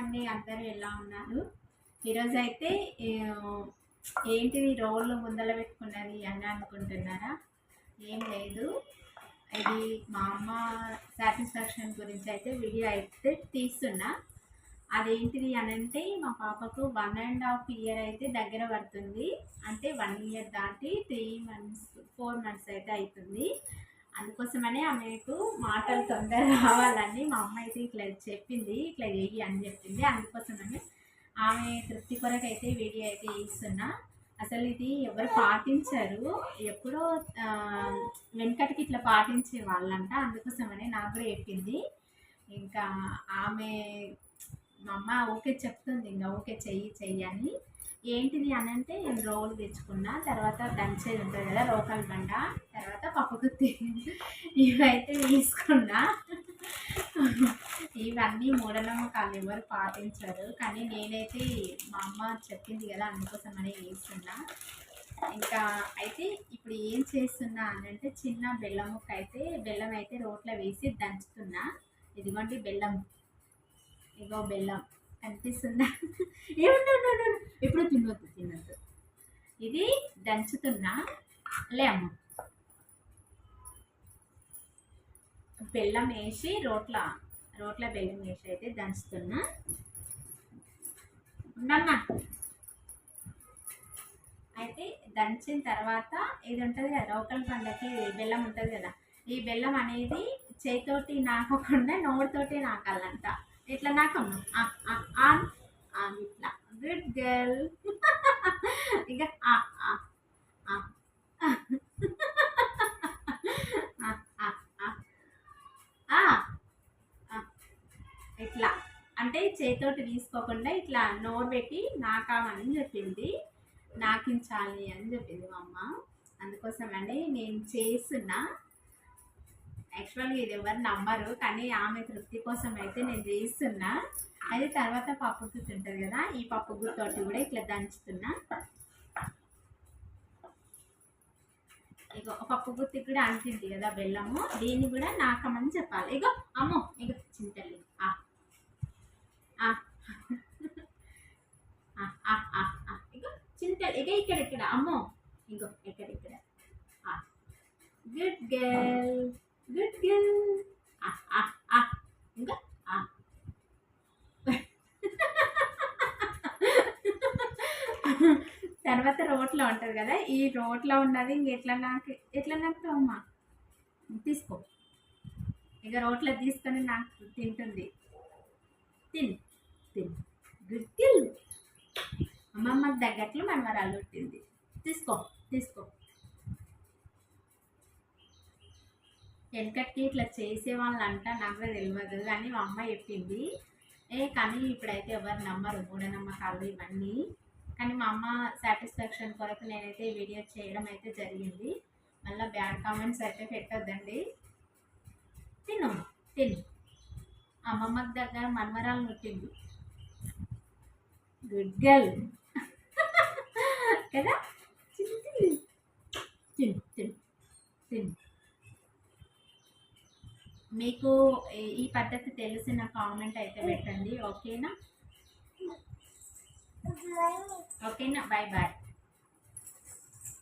అండి, అందరూ ఎలా ఉన్నారు? ఈరోజైతే ఏంటిది రోళ్ళు ముందల పెట్టుకున్నది అని అనుకుంటున్నారా? ఏం లేదు, ఇది మా అమ్మ సాటిస్ఫాక్షన్ గురించి అయితే వీడియో అయితే తీస్తున్నా. అదేంటిది అని అంటే మా పాపకు 1.5 ఇయర్ అయితే దగ్గర పడుతుంది. అంటే 1 ఇయర్ దాటి 3 మంత్స్ 4 మంత్స్ అయితే అవుతుంది. అందుకోసమనే ఆమెకు మాటలు తొందర రావాలని మా అమ్మ అయితే ఇట్లా చెప్పింది, ఇట్లా చెయ్యి అని చెప్పింది. అందుకోసమని ఆమె తృప్తి కొరకు అయితే వీడియో అయితే ఇస్తున్నా. అసలు ఇది ఎవరు పాటించరు, ఎప్పుడో వెనకటికి ఇట్లా పాటించే వాళ్ళంట. అందుకోసమని నాకు కూడా చెప్పింది. ఇంకా ఆమె మా అమ్మ ఓకే చెప్తుంది, ఇంకా ఓకే చెయ్యి అని. ఏంటిది అని అంటే నేను రోలు తెచ్చుకున్నా, తర్వాత దంచేది ఉంటుంది కదా రోకల్ బండ, తర్వాత పప్పు గుత్తి ఇవైతే తీసుకున్నా. ఇవన్నీ మూఢనమ్మకాలు ఎవరు పాటించరు, కానీ నేనైతే మా అమ్మ చెప్పింది కదా అందుకోసమని వేస్తున్నా. ఇంకా అయితే ఇప్పుడు ఏం చేస్తున్నా అని అంటే చిన్న బెల్లం ముక్క అయితే బెల్లం అయితే రోట్లో వేసి దంచుతున్నా. ఇదిగోండి బెల్లం, ఇగో బెల్లం కనిపిస్తుందా? ఏమన్నా ఎప్పుడు తినొద్దు. ఇది దంచుతున్నా అమ్మ. బెల్లం వేసి రోట్ల బెల్లం వేసి అయితే దంచుతున్నా. ఉండమ్మా. అయితే దంచిన తర్వాత ఇది ఉంటుంది కదా రోకల్ పండకి బెల్లం ఉంటుంది కదా, ఈ బెల్లం అనేది చేతితోటి నాకకుండా నోటితోటి నాకాలంట. ఇట్లా నాకమ్మా ఇట్లా. Good girl. ఇక ఇట్లా అంటే చేతితోటి తీసుకోకుండా ఇట్లా నోరు పెట్టి నాకామని చెప్పింది, నాకించాలి అని చెప్పింది మా అమ్మ. అందుకోసమని నేను చేస్తున్నా. యాక్చువల్గా ఇది ఎవరు నమ్మరు, కానీ ఆమె తృప్తి కోసం అయితే నేను చేస్తున్నా. అది తర్వాత పప్పు గుత్తి ఉంటుంది కదా, ఈ పప్పు గుత్తోటి కూడా ఇట్లా దంచుతున్నా. ఇగో పప్పు గుత్తి కూడా అంటుంది కదా బెల్లము, దీన్ని కూడా నాకమని చెప్పాలి. ఇగో అమ్మో, ఇగో చింతల్లి ఇగో చింతల్లి, ఇక ఇక్కడ అమ్మో, ఇగో ఇక్కడ గుడ్ గర్ల్. ఇంకా తర్వాత రోట్లో ఉంటుంది కదా, ఈ రోట్లో ఉన్నది ఇంక ఎట్లా నాకుతావమ్మా, తీసుకో. ఇక రోట్లో తీసుకొని నాకు తింటుంది. తిన్ గుడ్ గర్ల్. అమ్మమ్మకి తగ్గట్లు మనవరాలు పుట్టింది. తీసుకో. వెనకటికి ఇట్లా చేసేవాళ్ళు అంట, నాకు తెలియదు, కానీ మా అమ్మ చెప్పింది. కానీ ఇప్పుడైతే ఎవరు నమ్మరు, మూఢనమ్మకాలు ఇవన్నీ. కానీ మా అమ్మ సాటిస్ఫాక్షన్ కొరకు నేనైతే వీడియో చేయడం అయితే జరిగింది. మళ్ళీ బ్యాడ్ కామెంట్స్ అయితే పెట్టొద్దండి. తిను అమ్మమ్మకి దగ్గర మనవరాలు పుట్టింది. గుడ్ గర్ల్ కదా. తిను. మీకు ఈ పద్ధతి తెలిసిన కామెంట్ అయితే పెట్టండి. ఓకేనా? Bye bye.